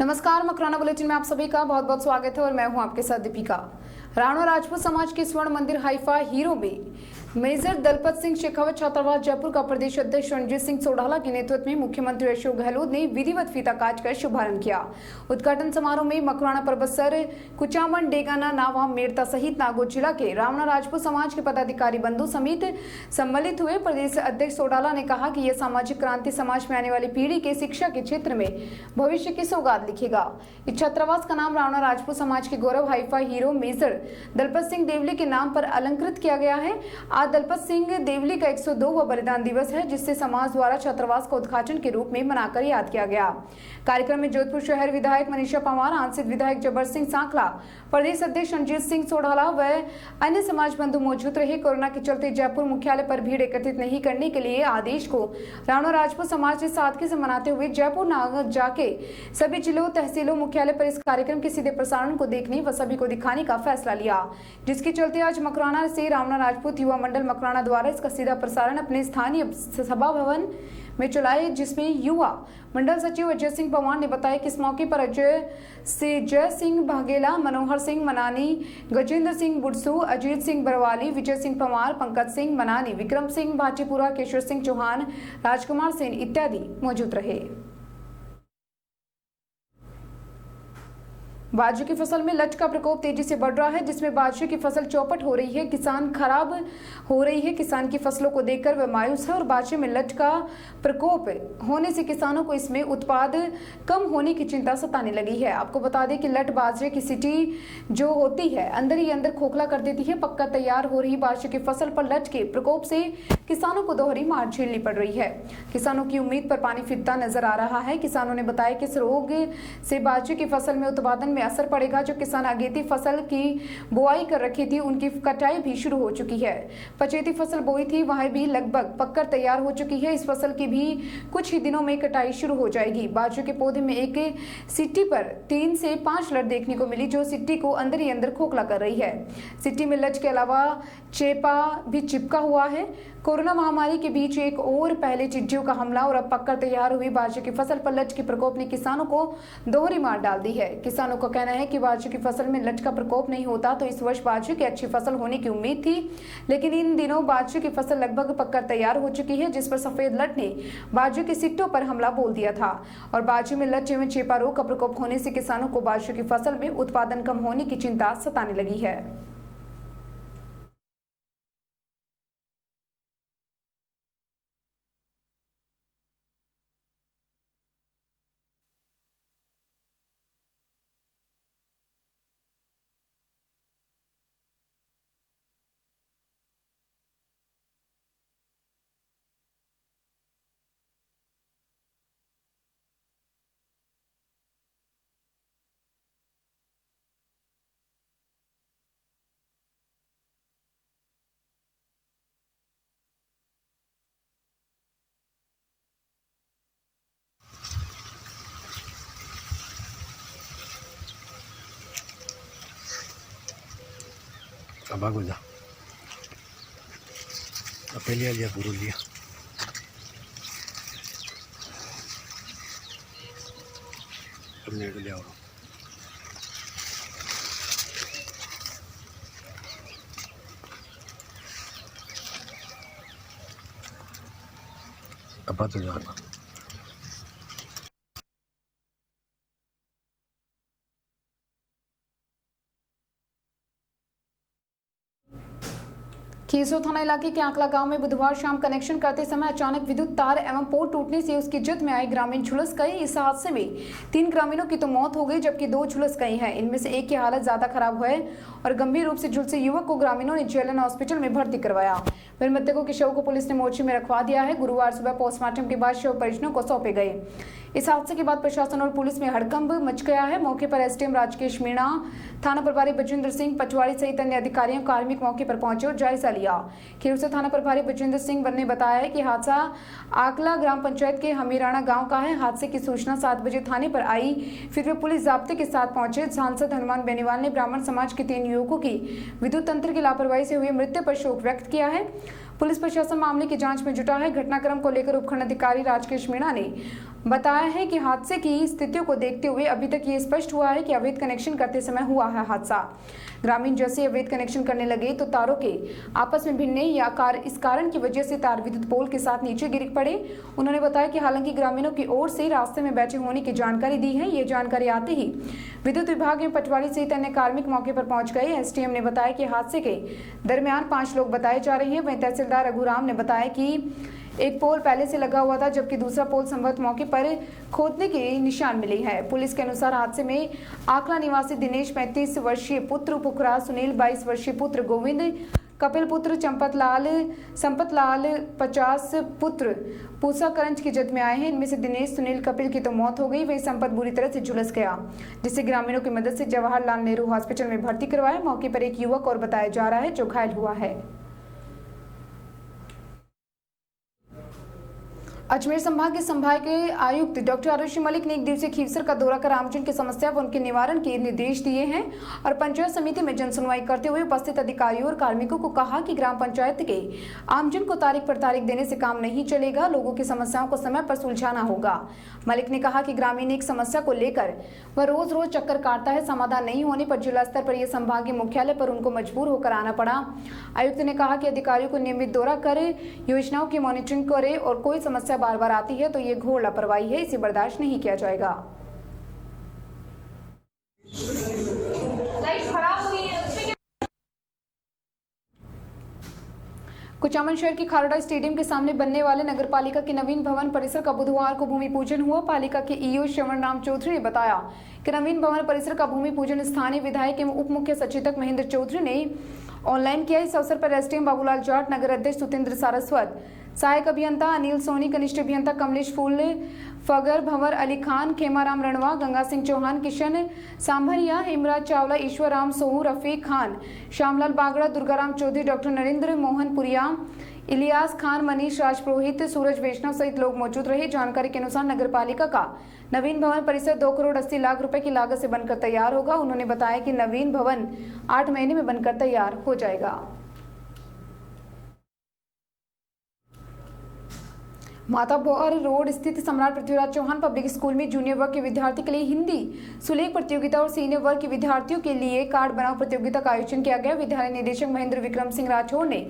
नमस्कार, मकराना बुलेटिन में आप सभी का बहुत बहुत स्वागत है और मैं हूं आपके साथ दीपिका। राणा राजपूत समाज के स्वर्ण मंदिर हाइफा हीरो में मेजर दलपत सिंह शेखावत छात्रावास जयपुर का प्रदेश अध्यक्ष रणजीत सिंह सोडाला के नेतृत्व में मुख्यमंत्री अशोक गहलोत ने विधिवत फीता काट कर शुभारंभ किया। उद्घाटन समारोह में मकराना परबतसर, कुचामन, डेगाना, नावा, मेड़ता सहित नागौर जिला के राणा राजपूत समाज के पदाधिकारी बंधु समेत सम्मिलित हुए। प्रदेश अध्यक्ष सोडाला ने कहा कि यह सामाजिक क्रांति समाज में आने वाली पीढ़ी के शिक्षा के क्षेत्र में भविष्य की सौगात लिखेगा। इस छात्रावास का नाम राणा राजपूत समाज के गौरव Haifa hero major Dalpat Singh Devli के नाम पर अलंकृत किया गया है। आज दलपत सिंह देवली का 102वां बलिदान दिवस है, जिससे समाज द्वारा छात्रावास का उद्घाटन के रूप में मनाकर याद किया गया। कार्यक्रम में जोधपुर शहर विधायक मनीषा पंवार, आंसद विधायक जबर सिंह सांखला, प्रदेश अध्यक्ष रणजीत सिंह सोडाला व अन्य समाज बंधु मौजूद रहे। कोरोना के चलते जयपुर मुख्यालय पर भीड़ एकत्रित नहीं करने के लिए आदेश को राणा राजपूत समाज ने सादगी से मनाते हुए जयपुर न जाके सभी जिलों, तहसीलों, मुख्यालय पर इस कार्यक्रम के सीधे प्रसारण को देखने व सभी को दिखाने का फैसला लिया, जिसके चलते आज मकराना से राणा राजपूत युवा मंडल मकराना द्वारा इसका सीधा प्रसारण अपने स्थानीय सभा भवन में चलाए, जिसमें युवा मंडल सचिव अजय सिंह पवार ने बताया कि इस मौके पर जय सिंह भागेला, मनोहर सिंह मनानी, गजेंद्र सिंह बुडसू, अजीत सिंह बरवाली, विजय सिंह पवार, पंकज सिंह मनानी, विक्रम सिंह भाटीपुरा, केशवर सिंह चौहान, राजकुमार सेन इत्यादि मौजूद रहे। बाजरे की फसल में लट का प्रकोप तेजी से बढ़ रहा है, जिसमें बाजरे की फसल चौपट हो रही है। किसान खराब हो रही है। किसान की फसलों को देखकर वह मायूस है और बाजरे में लट का प्रकोप होने से किसानों को इसमें उत्पाद कम होने की चिंता सताने लगी है। आपको बता दें कि लट बाजरे की सीटी जो होती है अंदर ही अंदर खोखला कर देती है। पक्का तैयार हो रही बाजरे की फसल पर लट के प्रकोप से किसानों को दोहरी मार झेलनी पड़ रही है। किसानों की उम्मीद पर पानी फिरता नजर आ रहा है। किसानों ने बताया कि इस रोग से बाजरे की फसल में उत्पादन में असर पड़ेगा। जो किसान अगेती फसल की बुआई कर रखी थी, उनकी कटाई भी शुरू हो चुकी है। पचेती फसल बोई थी, वह भी लगभग पककर तैयार हो चुकी है। इस फसल की भी कुछ ही दिनों में कटाई शुरू हो जाएगी। बाजरे के पौधे में एक सिट्टी पर 3 से 5 लट देखने को मिली, जो सिट्टी को अंदर ही अंदर खोखला कर रही है। सिट्टी में लट के अलावा चेपा भी चिपका हुआ है। कोरोना महामारी के बीच एक और पहले टिड्डियों का हमला और अब पककर तैयार हुई बाजरे की फसल पर लट के प्रकोप ने किसानों को दोहरी मार डाल दी है। किसानों का कहना है कि बाजरे की फसल में लट का प्रकोप नहीं होता तो इस वर्ष बाजरे की अच्छी फसल होने की उम्मीद थी, लेकिन इन दिनों बाजरे की फसल लगभग पककर तैयार हो चुकी है, जिस पर सफेद लट ने बाजरे के सिट्टों पर हमला बोल दिया था और बाजरे में लट एवं चेपा रोग का प्रकोप होने से किसानों को बाजरे की फसल में उत्पादन कम होने की चिंता सताने लगी है। अब आगो जा पहले लिया पूरा लिया अब लिया अब तो जाना खीसो थाना इलाके के आंकला गांव में बुधवार शाम कनेक्शन करते समय अचानक विद्युत तार एवं पोल टूटने से उसकी जद में आए ग्रामीण झुलस गए। इस हादसे में 3 ग्रामीणों की तो मौत हो गई, जबकि 2 झुलस गए हैं। इनमें से एक की हालत ज्यादा खराब है और गंभीर रूप से झुलसे युवक को ग्रामीणों ने जेएलएन हॉस्पिटल में भर्ती करवाया। फिर मृतकों के शव को पुलिस ने मोर्चे में रखवा दिया है। गुरुवार सुबह पोस्टमार्टम के बाद शव परिजनों को सौंपे गए। इस हादसे के बाद प्रशासन और पुलिस में हड़कंप मच गया है। मौके पर एसडीएम राजकेश मीणा, थाना प्रभारी बजेंद्र सिंह पटवारी सहित अन्य अधिकारियों कार्मिक मौके पर पहुंचे और जायजा लिया। खीरसा थाना प्रभारी बजेंद्र सिंह ने बताया है कि हादसा आकला ग्राम पंचायत के हमीराना गांव का है। हादसे की सूचना 7 बजे थाने पर आई, फिर वे पुलिस जाब्ते के साथ पहुंचे। सांसद हनुमान बेनीवाल ने ब्राह्मण समाज के 3 युवकों की विद्युत तंत्र की लापरवाही से हुई मृत्यु पर शोक व्यक्त किया है। पुलिस प्रशासन मामले की जांच में जुटा है। घटनाक्रम को लेकर उपखंड अधिकारी राजकेश मीणा ने बताया है कि हादसे की स्थितियों को देखते हुए अभी तक ये स्पष्ट हुआ है कि अवैध कनेक्शन करते समय हुआ है हादसा। ग्रामीण जैसे अवैध कनेक्शन करने लगे तो तारों के आपस में भिड़ने या इस कारण की वजह से तार विद्युत पोल के साथ नीचे गिर पड़े। उन्होंने बताया कि हालांकि ग्रामीणों की ओर से रास्ते में बैठे होने की जानकारी दी है। ये जानकारी आते ही विद्युत विभाग में पटवारी सहित अन्य कार्मिक मौके पर पहुंच गए। एसडीएम ने बताया कि हादसे के दरमियान 5 लोग बताए जा रहे हैं। वहीं तहसीलदार रघुराम ने बताया कि एक पोल पहले से लगा हुआ था, जबकि दूसरा पोल संभवत मौके पर खोदने के निशान मिले हैं। पुलिस के अनुसार हादसे में आकला निवासी दिनेश 35 वर्षीय पुत्र पुखरा, सुनील 22 वर्षीय पुत्र गोविंद, कपिल पुत्र संपत लाल 50 पुत्र पूसाकरंज की जद में आए हैं। इनमें से दिनेश, सुनील, कपिल की तो मौत हो गई, वही संपत बुरी तरह से झुलस गया, जिसे ग्रामीणों की मदद से जवाहरलाल नेहरू हॉस्पिटल में भर्ती करवाया। मौके पर एक युवक और बताया जा रहा है जो घायल हुआ है। अजमेर संभाग के संभागीय आयुक्त डॉक्टर आरुषि मलिक ने एक दिवसीय खीवसर का दौरा कर आमजन की समस्या व उनके निवारण के निर्देश दिए हैं और पंचायत समिति में जनसुनवाई करते हुए उपस्थित अधिकारियों और कार्मिकों को कहा कि ग्राम पंचायत के आमजन को तारीख पर तारीख देने से काम नहीं चलेगा, लोगों की समस्याओं को समय पर सुलझाना होगा। मलिक ने कहा कि ग्रामीण एक समस्या को लेकर वह रोज रोज चक्कर काटता है, समाधान नहीं होने पर जिला स्तर पर यह संभागीय मुख्यालय पर उनको मजबूर होकर आना पड़ा। आयुक्त ने कहा कि अधिकारियों को नियमित दौरा कर योजनाओं की मॉनिटरिंग करे और कोई समस्या बार बार आती है तो ये घोर लापरवाही है, इसे बर्दाश्त नहीं किया जाएगा। कुचामन शहर की खारोड़ा स्टेडियम के सामने बनने वाले नगरपालिका के नवीन भवन परिसर का बुधवार को भूमि पूजन हुआ। पालिका के ईओ श्रवण राम चौधरी ने बताया कि नवीन भवन परिसर का भूमि पूजन स्थानीय विधायक एवं उप मुख्य सचेतक महेंद्र चौधरी ने ऑनलाइन किया। इस अवसर पर एसडीएम बाबूलाल जाट, नगर अध्यक्ष सुतेंद्र सारस्वत, सहायक अभियंता अनिल सोनी, कनिष्ठ अभियंता कमलेश फूल, फगर भंवर अली खान, खेमाराम रणवा, गंगा सिंह चौहान, किशन सांभरिया, हेमराज चावला, ईश्वर राम सोहू, रफीक खान, श्यामलाल बागड़ा, दुर्गाराम चौधरी, डॉक्टर नरेंद्र मोहन पुरिया, इलियास खान, मनीष राजपुरोहित, सूरज वैष्णव सहित लोग मौजूद रहे। जानकारी के अनुसार नगरपालिका का नवीन भवन परिसर 2 करोड़ 80 लाख रुपए की लागत से बनकर तैयार होगा। उन्होंने बताया कि नवीन भवन 8 महीने में बनकर तैयार हो जाएगा। माता बौर रोड स्थित सम्राट पृथ्वीराज चौहान पब्लिक स्कूल में जूनियर वर्ग के विद्यार्थी के लिए हिंदी सुलेख प्रतियोगिता और सीनियर वर्ग के विद्यार्थियों के लिए कार्ड बनाओ प्रतियोगिता का आयोजन किया गया। विद्यालय निदेशक महेंद्र विक्रम सिंह राठौर ने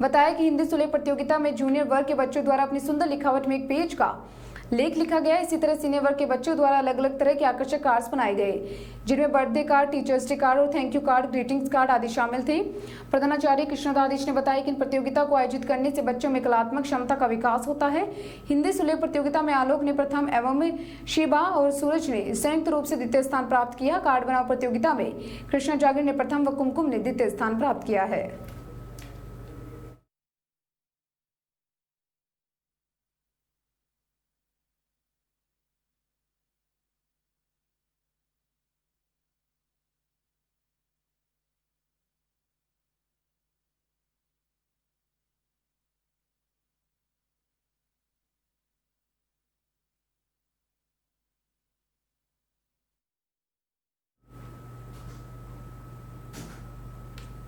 बताया कि हिंदी सुलेख प्रतियोगिता में जूनियर वर्ग के बच्चों द्वारा अपनी सुंदर लिखावट में एक पेज का लेख लिखा गया। इसी तरह सीनियर वर्ग के बच्चों द्वारा अलग अलग तरह के आकर्षक कार्ड्स बनाए गए, जिनमें birthday card, teachers day card और thank you card, greetings card आदि शामिल थे। प्रधानाचार्य कृष्णदाधीश ने बताया कि इन प्रतियोगिता को आयोजित करने से बच्चों में कलात्मक क्षमता का विकास होता है। हिंदी सुलेख प्रतियोगिता में आलोक ने प्रथम एवं शिबा और सूरज ने संयुक्त रूप से द्वितीय स्थान प्राप्त किया। कार्ड बनाओ प्रतियोगिता में कृष्णा जागीर ने प्रथम व कुमकुम ने द्वितीय स्थान प्राप्त किया है।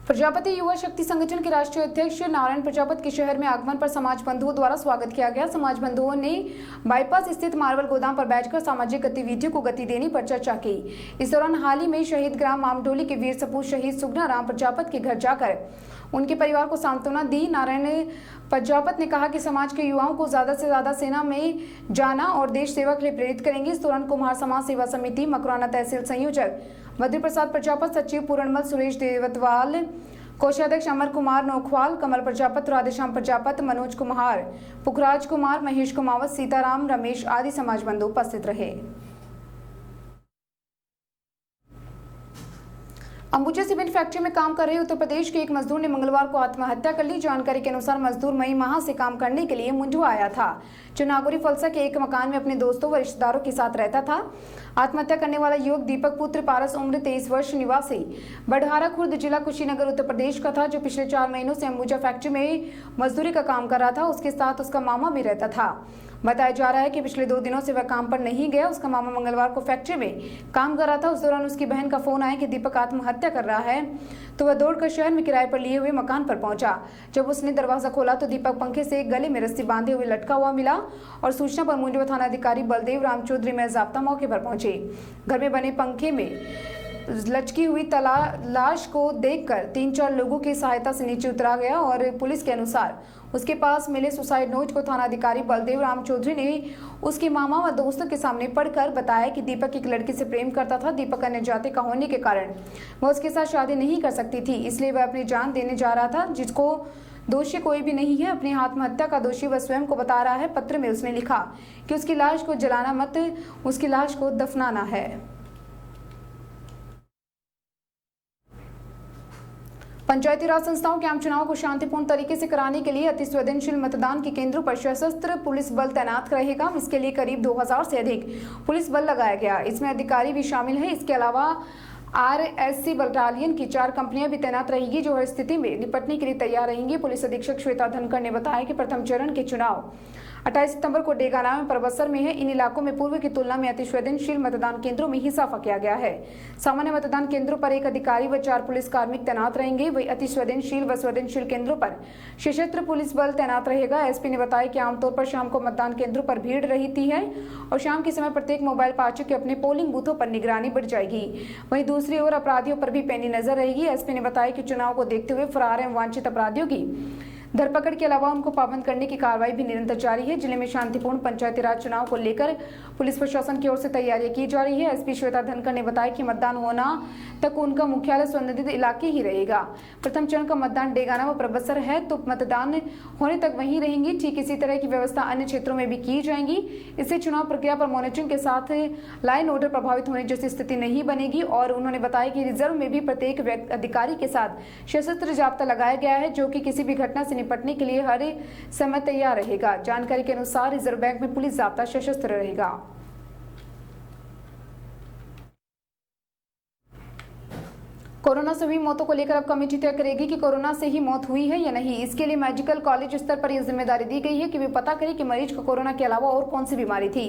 प्रजापति युवा शक्ति संगठन के राष्ट्रीय अध्यक्ष नारायण प्रजापति के शहर में आगमन पर समाज बंधुओं द्वारा स्वागत किया गया। समाज बंधुओं ने बाईपास स्थित मार्बल गोदाम पर बैठकर सामाजिक गतिविधियों को गति देने पर चर्चा की। इस दौरान हाल ही में शहीद ग्राम मामडोली के वीर सपूत शहीद सुगना राम प्रजापति के घर जाकर उनके परिवार को सांत्वना दी। नारायण प्रजापति ने कहा कि समाज के युवाओं को ज्यादा से ज्यादा सेना में जाना और देश सेवा के लिए प्रेरित करेंगे। इस दौरान कुम्हार समाज सेवा समिति मकराना तहसील संयोजक मध्य प्रसाद प्रजापति, सचिव पूरणमल सुरेश देवतवाल, कोषाध्यक्ष अमर कुमार नोखवाल, कमल प्रजापति, राधेश्याम प्रजापति, मनोज कुमार, पुखराज कुमार, महेश कुमावत, सीताराम, रमेश आदि समाज बंधु उपस्थित रहे। अंबुजा सीमेंट फैक्ट्री में काम कर रहे उत्तर प्रदेश के एक मजदूर ने मंगलवार को आत्महत्या कर ली। जानकारी के अनुसार मजदूर मई माह से काम करने के लिए मुंडवा आया था, जो नागौरी फलसा के एक मकान में अपने दोस्तों व रिश्तेदारों के साथ रहता था। आत्महत्या करने वाला युवक दीपक पुत्र पारस, उम्र 23 वर्ष, निवासी बढ़हारा खुर्द, जिला कुशीनगर, उत्तर प्रदेश का था, जो पिछले 4 महीनों से अंबुजा फैक्ट्री में मजदूरी का काम कर रहा था। उसके साथ उसका मामा भी रहता था। बताया जा रहा है कि पिछले 2 दिनों से वह काम पर नहीं गया। उसका मामा मंगलवार को फैक्ट्री में काम कर रहा था। उस दौरान उसकी बहन का फोन आया कि दीपक आत्महत्या कर रहा है, तो वह दौड़कर शहर में किराए पर लिए हुए मकान पर पहुंचा। जब उसने दरवाजा खोला तो दीपक पंखे से गले में रस्सी बांधे हुए लटका हुआ मिला और सूचना पर मुंडवा थाना अधिकारी बलदेव राम चौधरी में ज़ाब्ता मौके पर पहुंचे। घर में बने पंखे में लचकी हुई लाश को देखकर 3-4 लोगों की सहायता से नीचे उतरा गया और पुलिस के अनुसार उसके पास मिले सुसाइड नोट को थाना अधिकारी बलदेव राम चौधरी ने उसके मामा व दोस्तों के सामने पढ़कर बताया कि दीपक एक लड़की से प्रेम करता था। दीपक अन्य जाति का होने के कारण वह उसके साथ शादी नहीं कर सकती थी, इसलिए वह अपनी जान देने जा रहा था, जिसको दोषी कोई भी नहीं है। अपनी आत्महत्या का दोषी वह स्वयं को बता रहा है। पत्र में उसने लिखा कि उसकी लाश को जलाना मत, उसकी लाश को दफनाना है। पंचायती राज संस्थाओं के आम चुनाव को शांतिपूर्ण तरीके से कराने के लिए अति संवेदनशील मतदान के केंद्रों पर सशस्त्र पुलिस बल तैनात रहेगा। इसके लिए करीब 2000 से अधिक पुलिस बल लगाया गया। इसमें अधिकारी भी शामिल है। इसके अलावा RSC बटालियन की 4 कंपनियां भी तैनात रहेगी, जो हर स्थिति में निपटने के लिए तैयार रहेंगी। पुलिस अधीक्षक श्वेता धनखड़ ने बताया कि प्रथम चरण के चुनाव 28 सितंबर को डेगाना में परबत्सर में है। इन इलाकों में पूर्व की तुलना में अति संवेदनशील मतदान केंद्रों में इजाफा किया गया है। सामान्य मतदान केंद्रों पर 1 अधिकारी व 4 पुलिस कार्मिक तैनात रहेंगे। वही अति संवेदनशील व संवेदनशील केंद्रों पर सशस्त्र पुलिस बल तैनात रहेगा। SP ने बताया कि आमतौर पर शाम को मतदान केंद्रों पर भीड़ रहती है और शाम के समय प्रत्येक मोबाइल पार्टी के अपने पोलिंग बूथों पर निगरानी बढ़ जाएगी। वहीं दूसरी ओर अपराधियों पर भी पैनी नजर रहेगी। SP ने बताया कि चुनाव को देखते हुए फरार एवं वांछित अपराधियों की धरपकड़ के अलावा उनको पाबंद करने की कार्रवाई भी निरंतर जारी है। जिले में शांतिपूर्ण पंचायती राज चुनाव को लेकर पुलिस प्रशासन की ओर से तैयारियां की जा रही है। SP श्वेता धनखड़ ने बताया कि मतदान होना तक उनका मुख्यालय संबंधित इलाके ही रहेगा। प्रथम चरण का मतदान डेगाना व परबत्सर है, तो मतदान होने तक वहीं रहेंगी। ठीक इसी तरह की व्यवस्था अन्य क्षेत्रों में भी की जाएगी। इससे चुनाव प्रक्रिया पर मॉनिटरिंग के साथ लाइन ऑर्डर प्रभावित होने जैसी स्थिति नहीं बनेगी। और उन्होंने बताया कि रिजर्व में भी प्रत्येक अधिकारी के साथ सशस्त्र जाब्ता लगाया गया है, जो कि किसी भी घटना से निपटने के लिए हर समय तैयार रहेगा। जानकारी के अनुसार रिजर्व बैंक में पुलिस जाब्ता सशस्त्र रहेगा। कोरोना से हुई मौतों को लेकर अब कमेटी तय करेगी कि कोरोना से ही मौत हुई है या नहीं। इसके लिए मेडिकल कॉलेज स्तर पर यह जिम्मेदारी दी गई है कि वे पता करें कि मरीज को कोरोना के अलावा और कौन सी बीमारी थी।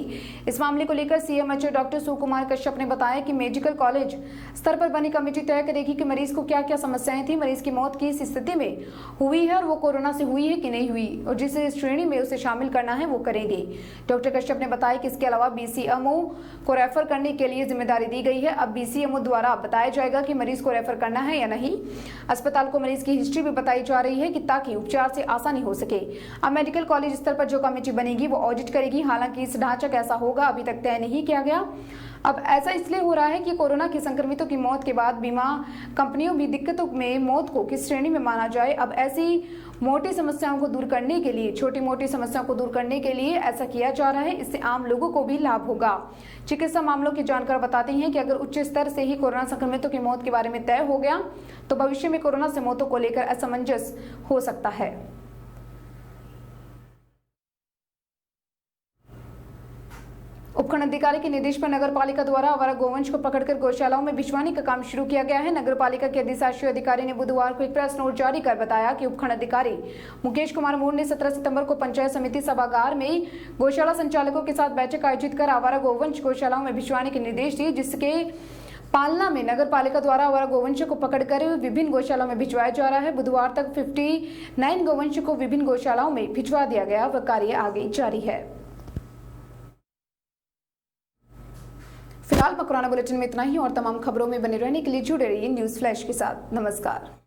इस मामले को लेकर CMHO डॉक्टर सुकुमार कश्यप ने बताया कि मेडिकल कॉलेज स्तर पर बनी कमेटी तय करेगी कि मरीज को क्या क्या समस्याएं थी, मरीज की मौत किस स्थिति में हुई है और वो कोरोना से हुई है कि नहीं हुई, और जिस श्रेणी में उसे शामिल करना है वो करेंगे। डॉक्टर कश्यप ने बताया कि इसके अलावा BCMO को रेफर करने के लिए जिम्मेदारी दी गई है। अब BCMO द्वारा बताया जाएगा कि मरीज को रेफर करना है या नहीं। अस्पताल को मरीज की हिस्ट्री भी बताई जा रही है कि ताकि उपचार से आसानी हो सके। अब मेडिकल कॉलेज स्तर पर जो कमेटी बनेगी वो ऑडिट करेगी। हालांकि इस ढांचा कैसा होगा अभी तक तय नहीं किया गया। अब ऐसा इसलिए हो रहा है कि कोरोना के संक्रमितों की मौत के बाद बीमा कंपनियों भी दिक्कतों में मौत को किस श्रेणी में माना जाए। अब ऐसी मोटी समस्याओं को दूर करने के लिए, छोटी मोटी समस्याओं को दूर करने के लिए ऐसा किया जा रहा है। इससे आम लोगों को भी लाभ होगा। चिकित्सा मामलों की जानकार बताते हैं कि अगर उच्च स्तर से ही कोरोना संक्रमितों की मौत के बारे में तय हो गया तो भविष्य में कोरोना से मौतों को लेकर असमंजस हो सकता है। उपखंड अधिकारी के निर्देश पर नगर पालिका द्वारा आवारा गोवंश को पकड़कर गौशालाओं में भिजवाने का काम शुरू किया गया है। नगर पालिका के अधिशासी अधिकारी ने बुधवार को एक प्रेस नोट जारी कर बताया कि उपखंड अधिकारी मुकेश कुमार मूर ने 17 सितंबर को पंचायत समिति सभागार में गौशाला संचालकों के साथ बैठक आयोजित कर आवारा गोवंश गौशालाओं में भिजवाने के निर्देश दिए, जिसके पालना में नगर पालिका द्वारा आवारा गोवंशों को पकड़कर विभिन्न गौशालाओं में भिजवाया जा रहा है। बुधवार तक 59 गौवंशों को विभिन्न गौशालाओं में भिजवा दिया गया। वह कार्य आगे जारी है। फिलहाल कोरोना बुलेटिन में इतना ही और तमाम खबरों में बने रहने के लिए जुड़े रहिए न्यूज़ फ्लैश के साथ। नमस्कार।